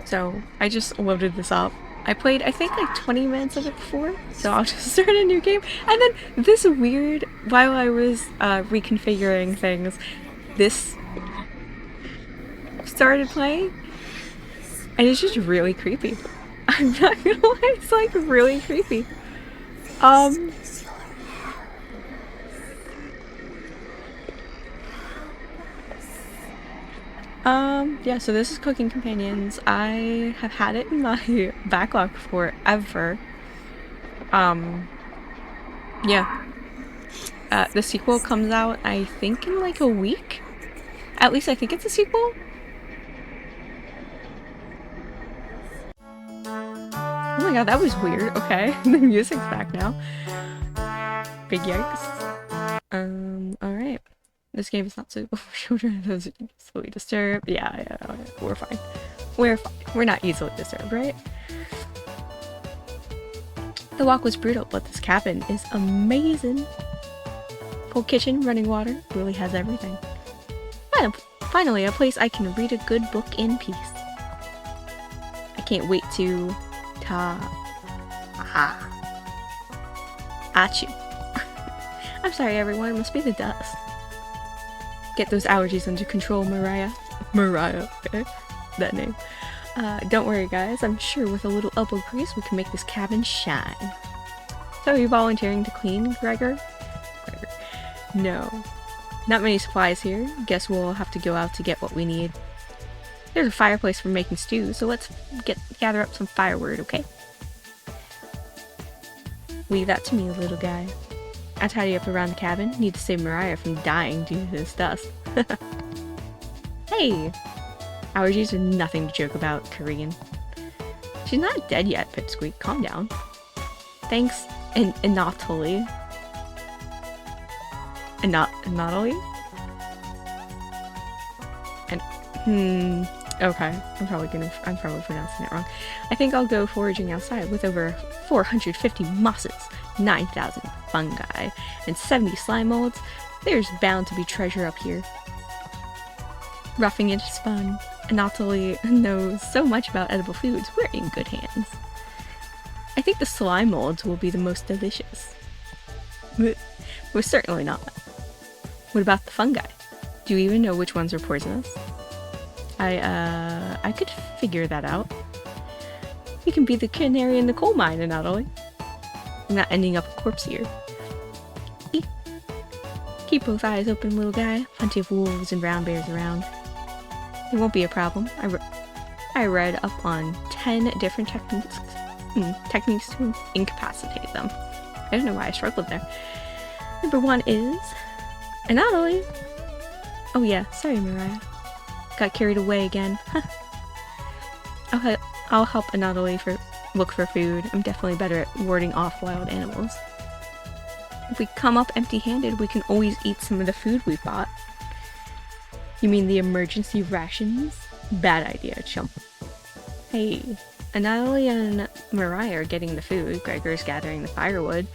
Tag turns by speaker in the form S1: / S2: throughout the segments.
S1: So I just loaded this up. I played, I think, like 20 minutes of it before, so I'll just start a new game. And then this weird, while I was reconfiguring things, this started playing, and it's just really creepy. I'm not gonna lie, it's like really creepy. Um, yeah, so this is Cooking Companions. I have had it in my backlog forever. Um, yeah. The sequel comes out, I think, in like a week. At least I think it's a sequel. Oh my god, that was weird. Okay, the music's back now. Big yikes. Alright. This game is not suitable for children. Those are easily disturbed. Yeah, we're fine. We're fine. We're not easily disturbed, right? The walk was brutal, but this cabin is amazing. Full kitchen, running water, really has everything. Finally, a place I can read a good book in peace. I can't wait to Achoo. I'm sorry, everyone. It must be the dust. Get those allergies under control, Mariah. Mariah, okay? That name. Don't worry, guys. I'm sure with a little elbow grease, we can make this cabin shine. So, are you volunteering to clean, Gregor? No. Not many supplies here. Guess we'll have to go out to get what we need. There's a fireplace for making stew, so let's gather up some firewood, okay? Leave that to me, little guy. I'll tidy up around the cabin. Need to save Mariah from dying due to this dust. Hey! Allergies are nothing to joke about, Korean. She's not dead yet, Pipsqueak. Calm down. Thanks, Anatoly. Anatoly? Okay. I'm probably pronouncing it wrong. I think I'll go foraging outside. With over 450 mosses, 9,000 fungi, and 70 slime molds, there's bound to be treasure up here. Roughing it is fun. Anatoly knows so much about edible foods. We're in good hands. I think the slime molds will be the most delicious. We're certainly not. What about the fungi? Do you even know which ones are poisonous? I could figure that out. You can be the canary in the coal mine, Anatoly. I'm not ending up a corpse here. Keep both eyes open, little guy. Plenty of wolves and brown bears around. It won't be a problem. I read up on 10 different techniques to incapacitate them. I don't know why I struggled there. Number 1 is Anatoly. Oh yeah, sorry, Mariah. Got carried away again. I'll help Anatoly look for food. I'm definitely better at warding off wild animals. If we come up empty-handed, we can always eat some of the food we bought. You mean the emergency rations? Bad idea, chump. Hey, Anatoly and Mariah are getting the food. Gregor's gathering the firewood.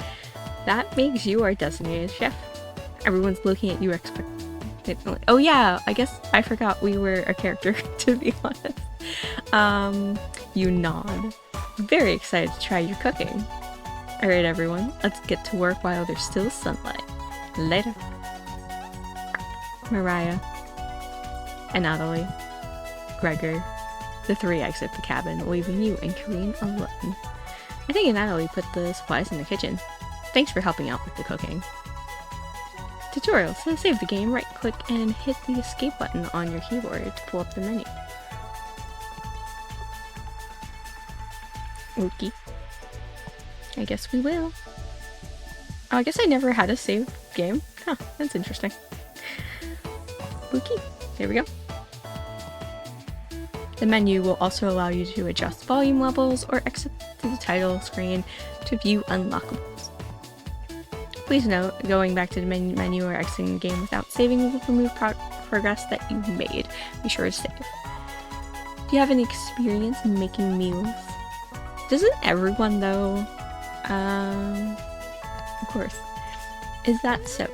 S1: That makes you our designated chef. Everyone's looking at you expectantly. Oh yeah, I guess I forgot we were a character, to be honest. You nod. Very excited to try your cooking. Alright everyone, let's get to work while there's still sunlight. Later. Mariah, Anatoly, Gregor. The 3 exit the cabin, leaving you and Korean alone. I think Anatoly put the supplies in the kitchen. Thanks for helping out with the cooking. Tutorial. So save the game, right click and hit the escape button on your keyboard to pull up the menu. Okay. I guess we will. Oh, I guess I never had a save game. Huh, that's interesting. Okay, here we go. The menu will also allow you to adjust volume levels or exit to the title screen to view unlockables. Please note, going back to the menu or exiting the game without saving will remove progress that you made. Be sure to save. Do you have any experience in making meals? Doesn't everyone though? Of course. Is that so?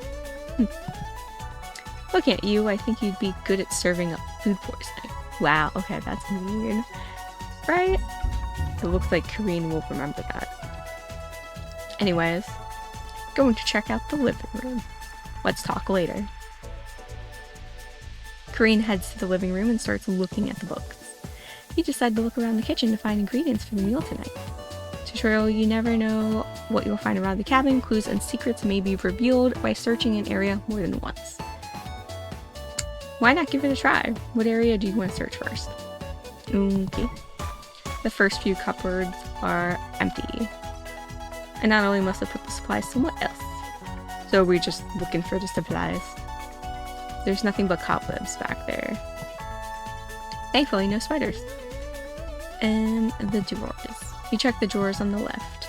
S1: Looking at you, I think you'd be good at serving up food poisoning. Wow, okay, that's weird. right? It looks like Kareen will remember that. Anyways, going to check out the living room. Let's talk later. Kareen heads to the living room and starts looking at the books. You decide to look around the kitchen to find ingredients for the meal tonight. Tutorial, you never know what you'll find around the cabin. Clues and secrets may be revealed by searching an area more than once. Why not give it a try? What area do you want to search first? Okay. The first few cupboards are empty. And not only must I put the supplies somewhere else. So we're just looking for the supplies. There's nothing but cobwebs back there. Thankfully, no spiders. And the drawers. You check the drawers on the left.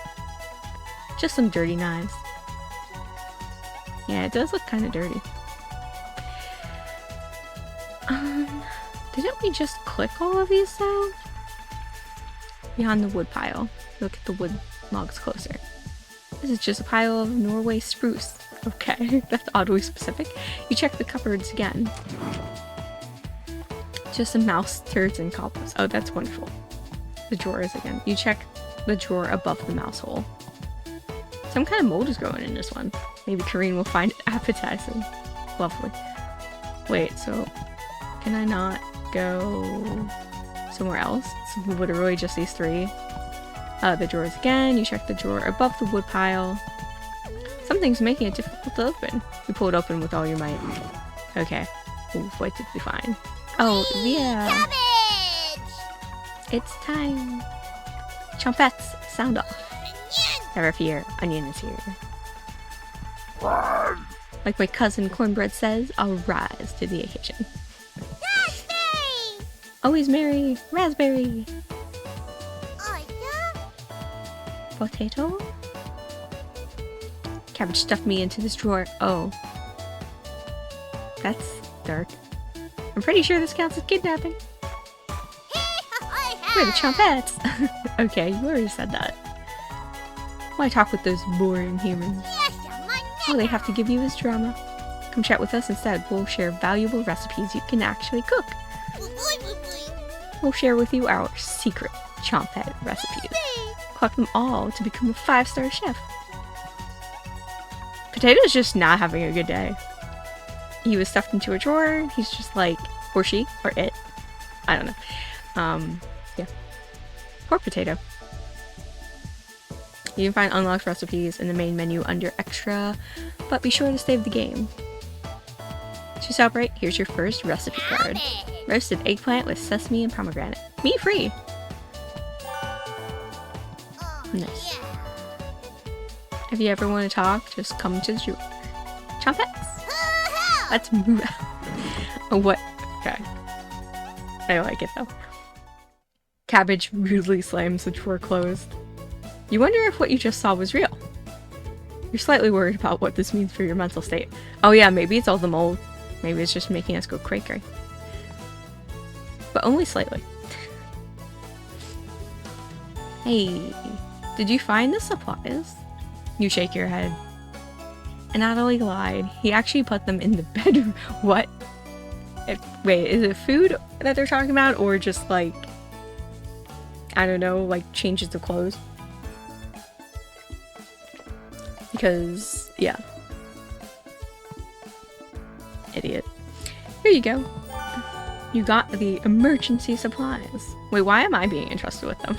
S1: Just some dirty knives. Yeah, it does look kind of dirty. Didn't we just click all of these though? Behind the wood pile. Look at the wood logs closer. This is just a pile of Norway spruce. Okay, that's oddly specific. You check the cupboards again. Just some mouse turds and cobwebs. Oh, that's wonderful. The drawers again. You check the drawer above the mouse hole. Some kind of mold is growing in this one. Maybe Kareen will find it appetizing. Lovely. Wait, so can I not go somewhere else? It's literally just these three. The drawers again. You check the drawer above the wood pile. Something's making it difficult to open. You pull it open with all your might. Okay. Oof, what did we find? Oh, yeah.
S2: Cabbage!
S1: It's time. Chompettes, sound off. Never fear, onion is here. Like my cousin Cornbread says, I'll rise to the occasion.
S2: Raspberry!
S1: Always merry, raspberry.
S2: Oh, yeah?
S1: Potato? Cabbage stuffed me into this drawer. Oh. That's dark. I'm pretty sure this counts as kidnapping. We're the Chompettes. Okay, you already said that. Why talk with those boring humans? All they have to give you is drama. Come chat with us instead. We'll share valuable recipes you can actually cook. We'll share with you our secret Chompette recipes. Collect them all to become a 5-star chef. Potato's just not having a good day. He was stuffed into a drawer. He's just like, or she, or it. I don't know. Yeah. Poor Potato. You can find unlocked recipes in the main menu under Extra, but be sure to save the game. To celebrate, here's your first recipe card. Roasted eggplant with sesame and pomegranate. Meat free! Nice. If you ever want to talk, just come to the zoo. Chompettes! Let's move out. What? Okay. I like it though. Cabbage rudely slams the drawer closed. You wonder if what you just saw was real. You're slightly worried about what this means for your mental state. Oh yeah, maybe it's all the mold. Maybe it's just making us go cray-cray. But only slightly. Hey, did you find the supplies? You shake your head. And Natalie lied. He actually put them in the bedroom. What? Wait, is it food that they're talking about? Or just like, I don't know, like changes of clothes? Because, yeah. Idiot. Here you go. You got the emergency supplies. Wait, why am I being entrusted with them?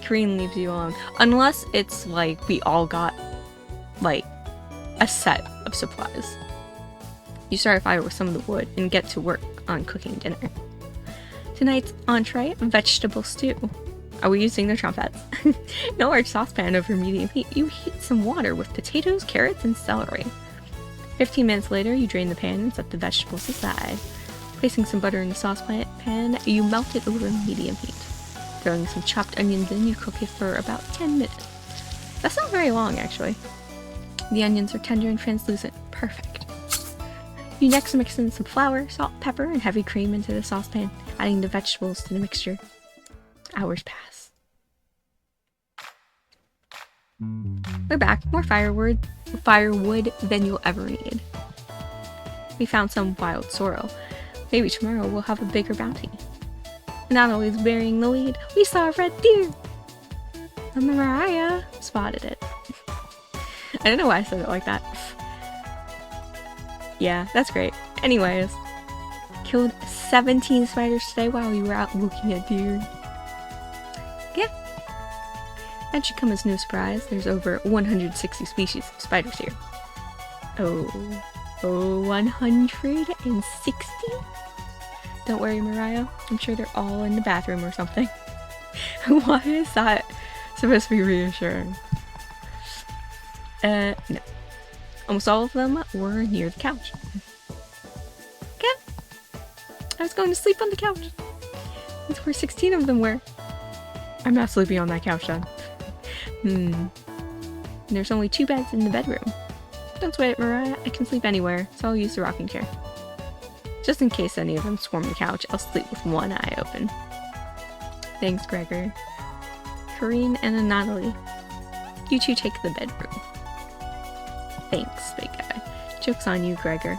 S1: Kareen leaves you alone. Unless it's like we all got, like, a set of supplies. You start a fire with some of the wood and get to work on cooking dinner. Tonight's entree, vegetable stew. Are we using the Chompettes? In a large saucepan over medium heat, you heat some water with potatoes, carrots, and celery. 15 minutes later, you drain the pan and set the vegetables aside. Placing some butter in the saucepan, you melt it over medium heat. Throwing some chopped onions in, you cook it for about 10 minutes. That's not very long, actually. The onions are tender and translucent. Perfect. You next mix in some flour, salt, pepper, and heavy cream into the saucepan, adding the vegetables to the mixture. Hours pass. We're back. More firewood than you'll ever need. We found some wild sorrel. Maybe tomorrow we'll have a bigger bounty. Not always bearing the lead. We saw a red deer. And Mariah spotted it. I don't know why I said it like that. Yeah, that's great. Anyways, killed 17 spiders today while we were out looking at deer. Yeah. That should come as no surprise. There's over 160 species of spiders here. Oh, 160? Don't worry, Mariah. I'm sure they're all in the bathroom or something. Why is that supposed to be reassuring? No. Almost all of them were near the couch. Okay. I was going to sleep on the couch. That's where 16 of them were. I'm not sleeping on that couch then. And there's only 2 beds in the bedroom. Don't sweat it, Mariah. I can sleep anywhere, so I'll use the rocking chair. Just in case any of them swarm the couch, I'll sleep with one eye open. Thanks, Gregor. Corinne and Natalie. You two take the bedroom. Thanks, big guy. Joke's on you, Gregor.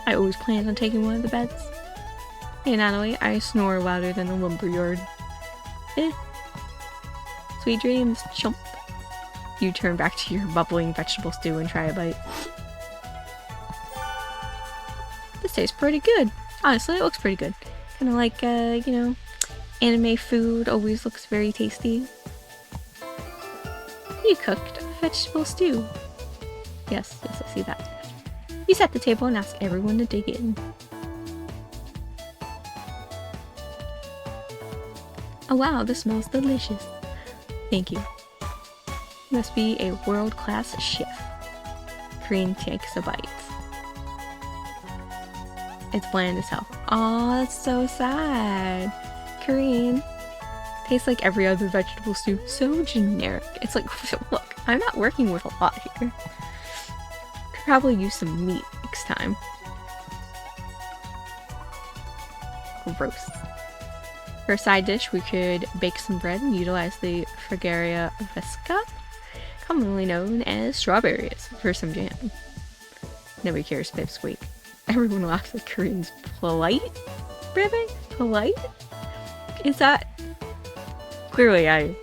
S1: I always planned on taking one of the beds. Hey, Natalie, I snore louder than a lumberyard. Sweet dreams, chump. You turn back to your bubbling vegetable stew and try a bite. This tastes pretty good. Honestly, it looks pretty good. Kind of like, you know, anime food always looks very tasty. You cooked vegetable stew. Yes, I see that. You set the table and ask everyone to dig in. Oh wow, this smells delicious. Thank you. You must be a world-class chef. Corinne takes a bite. It's bland as hell. Aw, that's so sad. Corinne. Tastes like every other vegetable stew. So generic. It's like, look, I'm not working with a lot here. Could probably use some meat next time. Gross. For a side dish, we could bake some bread and utilize the Fragaria vesca, commonly known as strawberries, for some jam. Nobody cares, pipsqueak. Everyone laughs at Corinne's polite ribbing? Polite? Is that... Clearly I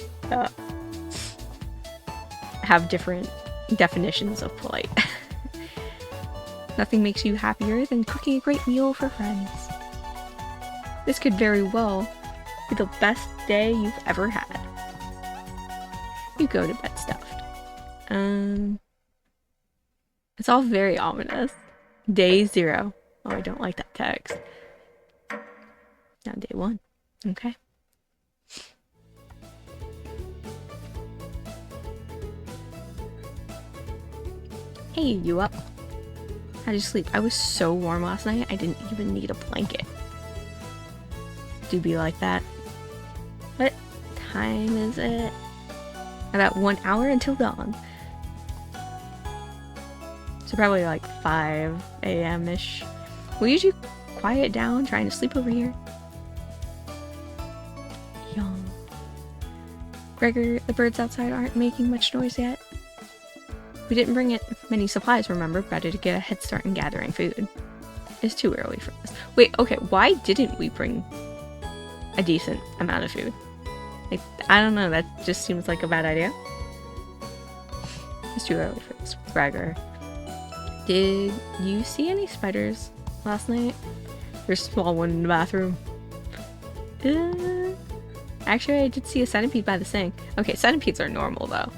S1: have different definitions of polite. Nothing makes you happier than cooking a great meal for friends. This could very well be the best day you've ever had. You go to bed stuffed. It's all very ominous. Day 0. Oh, I don't like that text. Now day 1. Okay. Hey, you up? How'd you sleep? I was so warm last night, I didn't even need a blanket. Do be like that. What time is it? About 1 hour until dawn. So probably like 5 a.m.-ish. Will you quiet down trying to sleep over here? Yawn. Gregor, the birds outside aren't making much noise yet. We didn't bring many supplies, remember? Better to get a head start in gathering food. It's too early for this. Wait, okay, why didn't we bring a decent amount of food? Like, I don't know, that just seems like a bad idea. It's too early for this. Gregor, did you see any spiders last night? There's a small one in the bathroom. Actually, I did see a centipede by the sink. Okay, centipedes are normal though.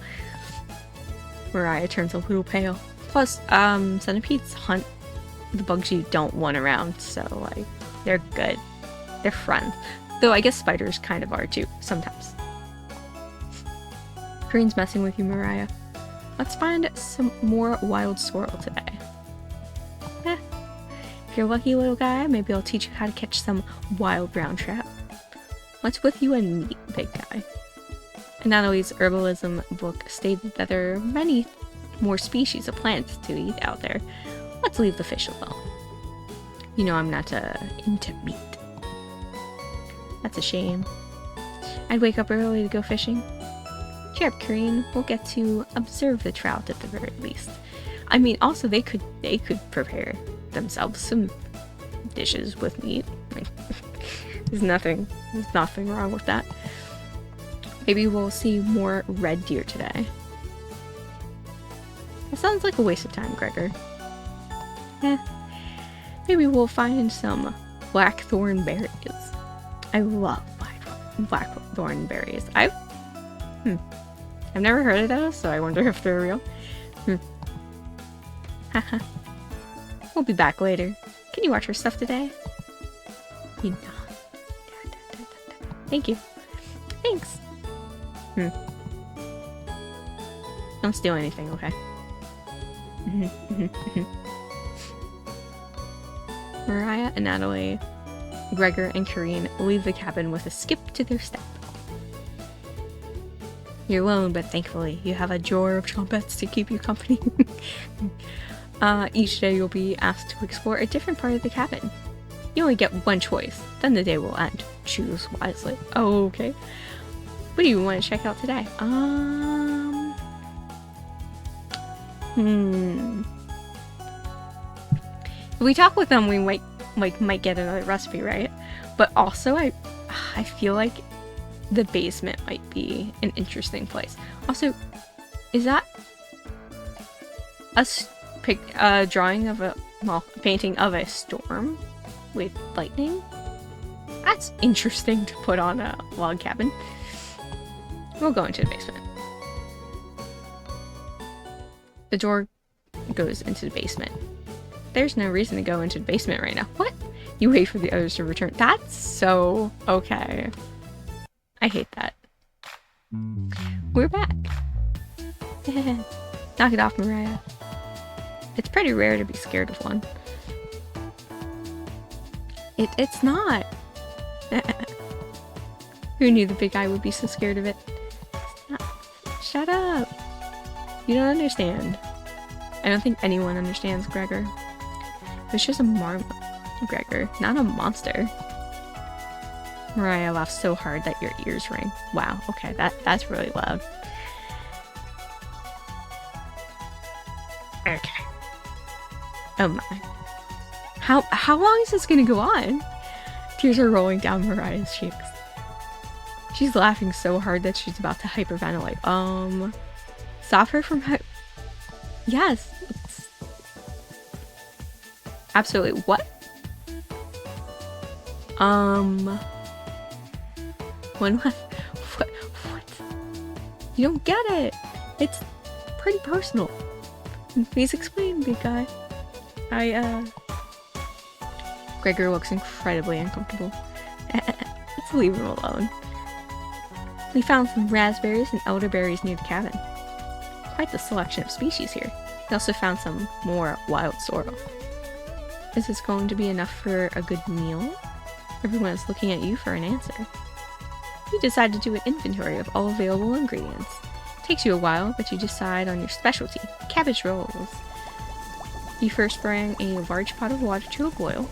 S1: Mariah turns a little pale. Plus, centipedes hunt the bugs you don't want around, so, like, they're good. They're fun. Though I guess spiders kind of are too, sometimes. Corinne's messing with you, Mariah. Let's find some more wild squirrel today. If you're a lucky little guy, maybe I'll teach you how to catch some wild brown trout. What's with you and meat, big guy? Natalie's herbalism book stated that there are many more species of plants to eat out there. Let's leave the fish alone. You know I'm not into meat. That's a shame. I'd wake up early to go fishing. Cheer up, Corinne. We'll get to observe the trout at the very least. I mean, also they could prepare themselves some dishes with meat. Like, There's nothing wrong with that. Maybe we'll see more red deer today. That sounds like a waste of time, Gregor. Maybe we'll find some blackthorn berries. I love blackthorn berries. I've never heard of those, so I wonder if they're real. Haha. We'll be back later. Can you watch our stuff today? Thank you. Thanks. Don't steal anything, okay? Mariah and Natalie, Gregor and Kareen leave the cabin with a skip to their step. You're alone, but thankfully you have a drawer of Chompettes to keep you company. Each day you'll be asked to explore a different part of the cabin. You only get one choice, then the day will end. Choose wisely. Oh, okay. What do you want to check out today? If we talk with them, we might get another recipe, right? But also, I feel like the basement might be an interesting place. Also, is that a drawing of a painting of a storm with lightning? That's interesting to put on a log cabin. We'll go into the basement. The door goes into the basement. There's no reason to go into the basement right now. What? You wait for the others to return. That's so okay. I hate that. We're back. Knock it off, Mariah. It's pretty rare to be scared of one. It's not. Who knew the big guy would be so scared of it? Shut up. You don't understand. I don't think anyone understands, Gregor. It's just a marmot, Gregor, not a monster. Mariah laughs so hard that your ears ring. Wow, okay, that's really loud. Okay. Oh my. How long is this gonna go on? Tears are rolling down Mariah's cheeks. She's laughing so hard that she's about to hyperventilate. Stop her from Yes. Absolutely. What? What? You don't get it. It's pretty personal. Please explain, big guy. Gregor looks incredibly uncomfortable. Let's leave him alone. We found some raspberries and elderberries near the cabin. Quite the selection of species here. We also found some more wild sorrel. Is this going to be enough for a good meal? Everyone is looking at you for an answer. You decide to do an inventory of all available ingredients. It takes you a while, but you decide on your specialty, cabbage rolls. You first bring a large pot of water to a boil.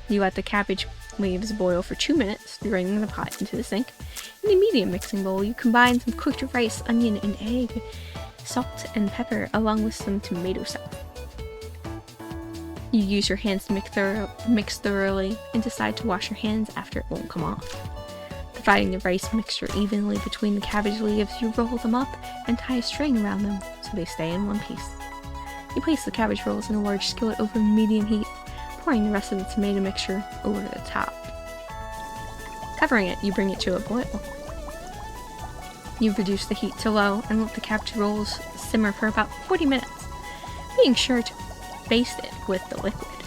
S1: You let the cabbage leaves boil for 2 minutes, throwing the pot into the sink. In the medium mixing bowl, you combine some cooked rice, onion, and egg, salt and pepper, along with some tomato sauce. You use your hands to mix thoroughly and decide to wash your hands after it won't come off. Dividing the rice mixture evenly between the cabbage leaves, you roll them up and tie a string around them so they stay in one piece. You place the cabbage rolls in a large skillet over medium heat, pouring the rest of the tomato mixture over the top. Covering it, you bring it to a boil. You reduce the heat to low and let the cabbage rolls simmer for about 40 minutes, being sure to baste it with the liquid.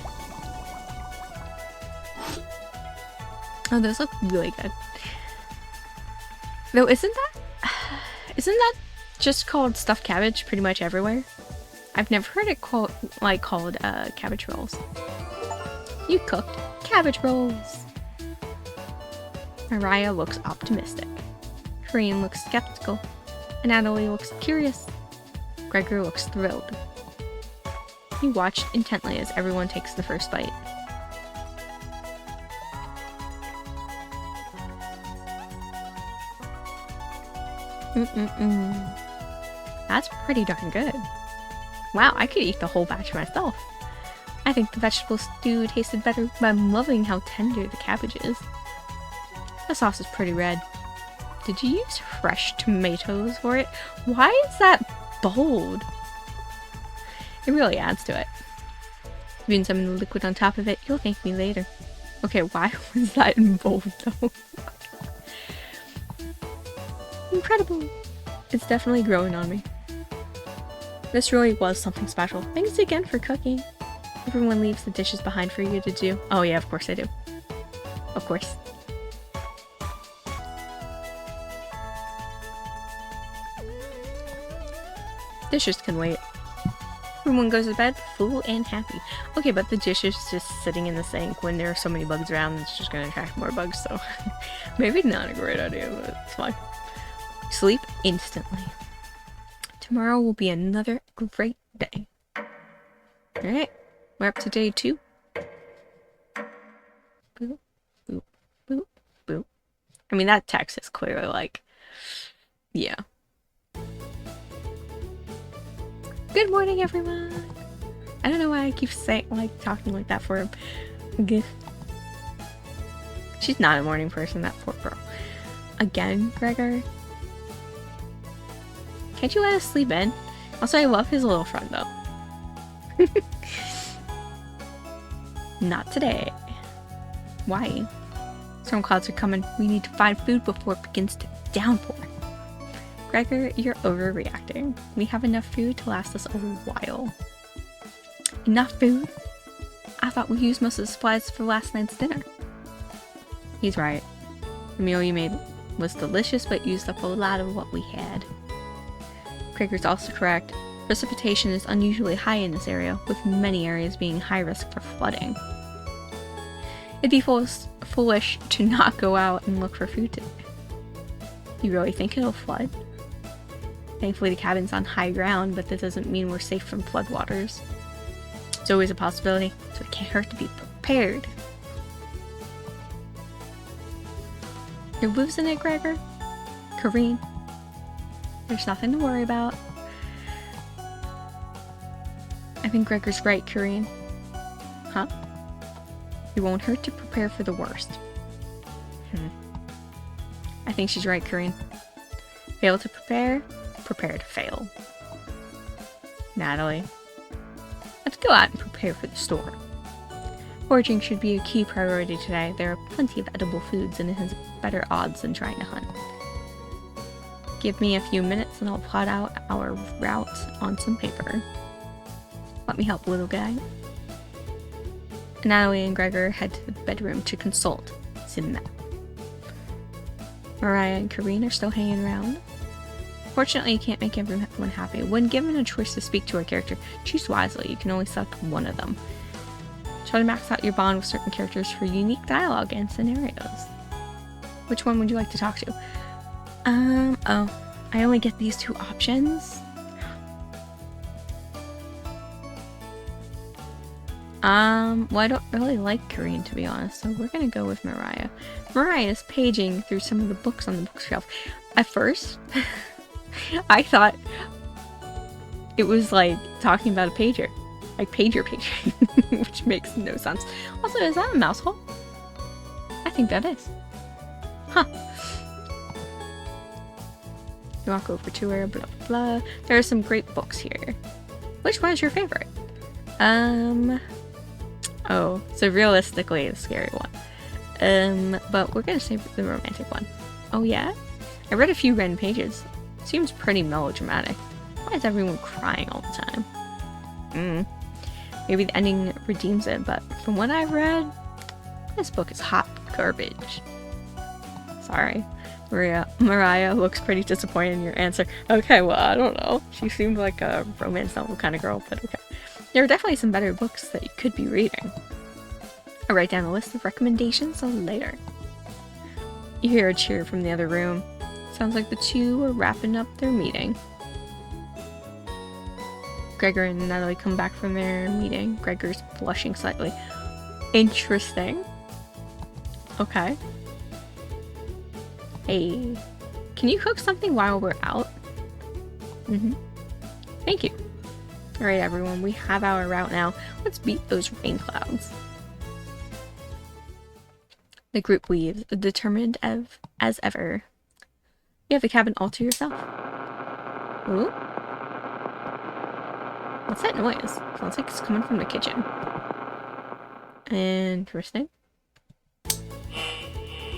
S1: Oh, those look really good. Though, isn't that just called stuffed cabbage pretty much everywhere? I've never heard it called cabbage rolls. You cooked cabbage rolls. Mariah looks optimistic. Kareen looks skeptical. And Natalie looks curious. Gregor looks thrilled. You watch intently as everyone takes the first bite. That's pretty darn good. Wow, I could eat the whole batch myself. I think the vegetable stew tasted better, but I'm loving how tender the cabbage is. The sauce is pretty red. Did you use fresh tomatoes for it? Why is that bold? It really adds to it. Even some of the liquid on top of it. You'll thank me later. Okay, why was that in bold though? Incredible. It's definitely growing on me. This really was something special. Thanks again for cooking. Everyone leaves the dishes behind for you to do. Oh yeah, of course I do. Of course. Dishes can wait. Everyone goes to bed full and happy. Okay, but the dish is just sitting in the sink when there are so many bugs around, it's just gonna attract more bugs, so maybe not a great idea, but it's fine. Sleep instantly. Tomorrow will be another great day. Alright, we're up to day 2. Boop, boop, boop, boop. I mean, that text is clearly like, yeah. Good morning, everyone! I don't know why I keep saying, like, talking like that for him. Good. She's not a morning person, that poor girl. Again, Gregor? Can't you let us sleep in? Also, I love his little friend, though. Not today. Why? Storm clouds are coming. We need to find food before it begins to downpour. Gregor, you're overreacting. We have enough food to last us a while. Enough food? I thought we used most of the supplies for last night's dinner. He's right. The meal you made was delicious, but used up a lot of what we had. Gregor's also correct. Precipitation is unusually high in this area, with many areas being high risk for flooding. It'd be foolish to not go out and look for food today. You really think it'll flood? Thankfully the cabin's on high ground, but that doesn't mean we're safe from floodwaters. It's always a possibility, so it can't hurt to be prepared. Who lives in it, Gregor? Kareen. There's nothing to worry about. I think Gregor's right, Kareen. Huh? It won't hurt to prepare for the worst. I think she's right, Kareen. Fail to prepare, prepare to fail. Natalie. Let's go out and prepare for the storm. Foraging should be a key priority today. There are plenty of edible foods and it has better odds than trying to hunt. Give me a few minutes and I'll plot out our routes on some paper. Let me help, little guy. Natalie and Gregor head to the bedroom to consult the map. Mariah and Kareen are still hanging around. Fortunately, you can't make everyone happy. When given a choice to speak to a character, choose wisely. You can only select one of them. Try to max out your bond with certain characters for unique dialogue and scenarios. Which one would you like to talk to? Oh, I only get these 2 options? Well, I don't really like Kareen, to be honest, so we're gonna go with Mariah. Mariah is paging through some of the books on the bookshelf. At first, I thought it was like talking about a pager. Like pager paging, which makes no sense. Also, is that a mouse hole? I think that is. Huh. You walk over to her, blah, blah, blah. There are some great books here. Which one is your favorite? Oh, so realistically, the scary one. But we're gonna say the romantic one. Oh yeah? I read a few random pages. Seems pretty melodramatic. Why is everyone crying all the time? Maybe the ending redeems it, but from what I've read, this book is hot garbage. Sorry. Mariah looks pretty disappointed in your answer. Okay, well, I don't know. She seemed like a romance novel kind of girl, but okay. There are definitely some better books that you could be reading. I'll write down a list of recommendations later. You hear a cheer from the other room. Sounds like the 2 are wrapping up their meeting. Gregor and Natalie come back from their meeting. Gregor's blushing slightly. Interesting. Okay. Hey, can you cook something while we're out? Thank you. Alright everyone, we have our route now. Let's beat those rain clouds. The group leaves, determined as ever. You have the cabin all to yourself. Ooh? What's that noise? Sounds like it's coming from the kitchen. Interesting.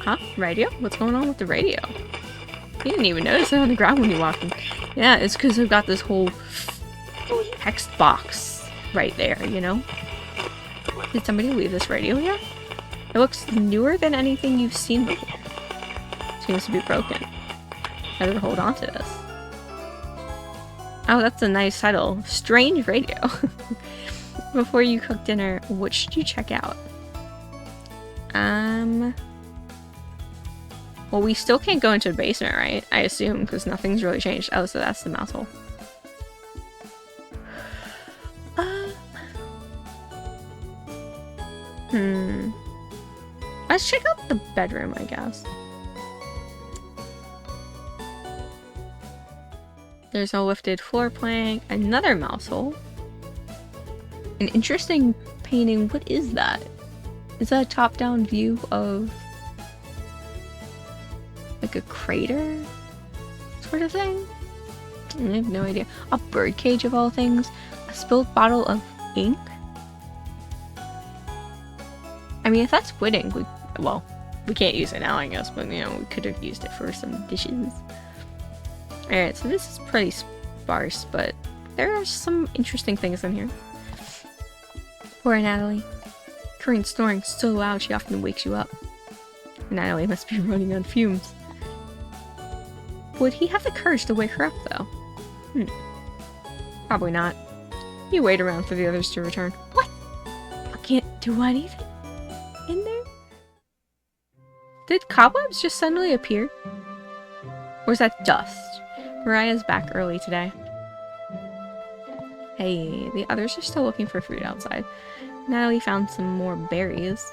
S1: Huh? Radio? What's going on with the radio? You didn't even notice it on the ground when you walked in. Yeah, it's because I've got this whole text box right there, you know? Did somebody leave this radio here? It looks newer than anything you've seen before. Seems to be broken. Better hold on to this. Oh, that's a nice title. Strange radio. Before you cook dinner, what should you check out? Well, we still can't go into the basement, right? I assume, because nothing's really changed. Oh, so that's the mouse hole. Let's check out the bedroom, I guess. There's a lifted floor plank, another mouse hole. An interesting painting. What is that? Is that a top-down view of like a crater sort of thing? I have no idea. A bird cage of all things. A spilled bottle of ink. I mean, if that's pudding, we can't use it now, I guess, but you know, we could have used it for some dishes. Alright, so this is pretty sparse, but there are some interesting things in here. Poor Natalie. Corinne's snoring so loud she often wakes you up. Natalie must be running on fumes. Would he have the courage to wake her up, though? Probably not. You wait around for the others to return. What? I can't do anything in there? Did cobwebs just suddenly appear? Or is that dust? Mariah's back early today. Hey, the others are still looking for food outside. Natalie found some more berries,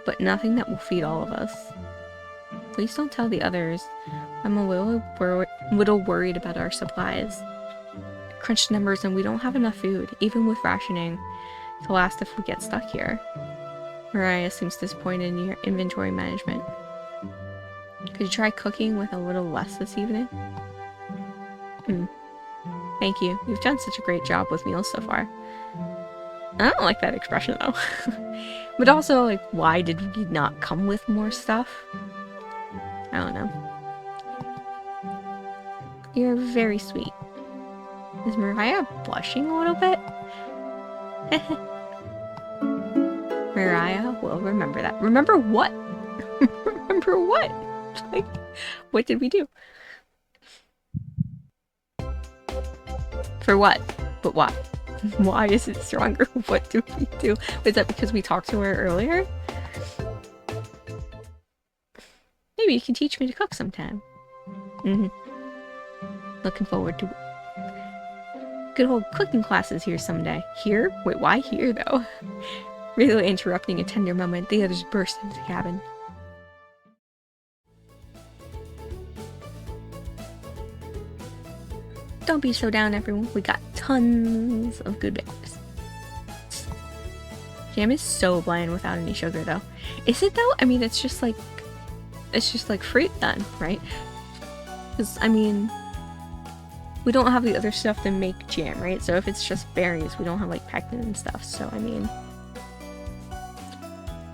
S1: but nothing that will feed all of us. Please don't tell the others. I'm a little worried about our supplies. Crunched numbers and we don't have enough food, even with rationing, to last if we get stuck here. Mariah seems disappointed in your inventory management. Could you try cooking with a little less this evening? Thank you. You've done such a great job with meals so far. I don't like that expression though. But also, like, why did we not come with more stuff? I don't know. You're very sweet. Is Mariah blushing a little bit? Mariah will remember that. Remember what? Remember what? Like, what did we do? For what? But why? Why is it stronger? What do we do? Is that because we talked to her earlier? Maybe you can teach me to cook sometime. Looking forward to good old cooking classes here someday. Here? Wait, why here though? Really interrupting a tender moment, the others burst into the cabin. Don't be so down, everyone. We got tons of good berries. Jam is so bland without any sugar, though. Is it though? I mean, it's just like fruit then, right? Because I mean, we don't have the other stuff to make jam, right? So if it's just berries, we don't have like pectin and stuff. So I mean,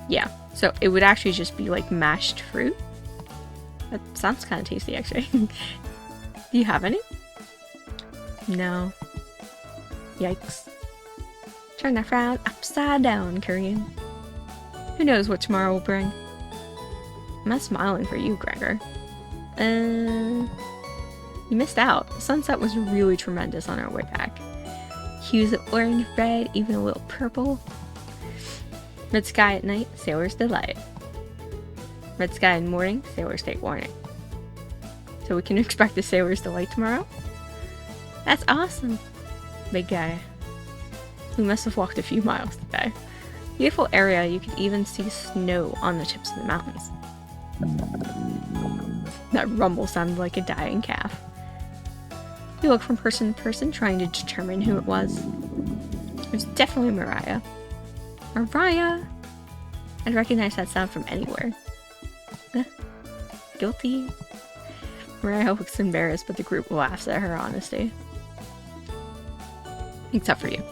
S1: yeah. So it would actually just be like mashed fruit. That sounds kind of tasty, actually. Do you have any? No. Yikes. Turn that frown upside down, Korean. Who knows what tomorrow will bring? I'm not smiling for you, Gregor. You missed out. The sunset was really tremendous on our way back. Hues of orange, red, even a little purple. Red sky at night, sailors delight. Red sky in the morning, sailors take warning. So we can expect the sailors' delight tomorrow? That's awesome, big guy. We must have walked a few miles today. Beautiful area, you could even see snow on the tips of the mountains. That rumble sounded like a dying calf. You look from person to person, trying to determine who it was. It was definitely Mariah. Mariah! I'd recognize that sound from anywhere. Guilty. Mariah looks embarrassed, but the group laughs at her honesty. Except for you.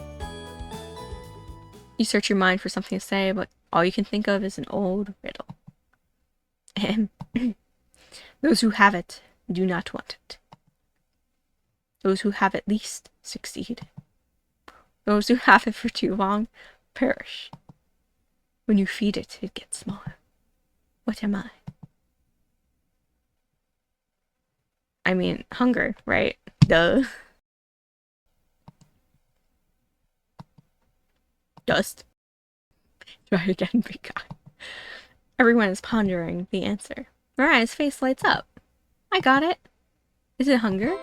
S1: You search your mind for something to say, but all you can think of is an old riddle. Those who have it do not want it. Those who have it least succeed. Those who have it for too long perish. When you feed it, it gets smaller. What am I? I mean, hunger, right? Duh. Dust. Try again, big guy. Everyone is pondering the answer. Mariah's face lights up. I got it. Is it hunger?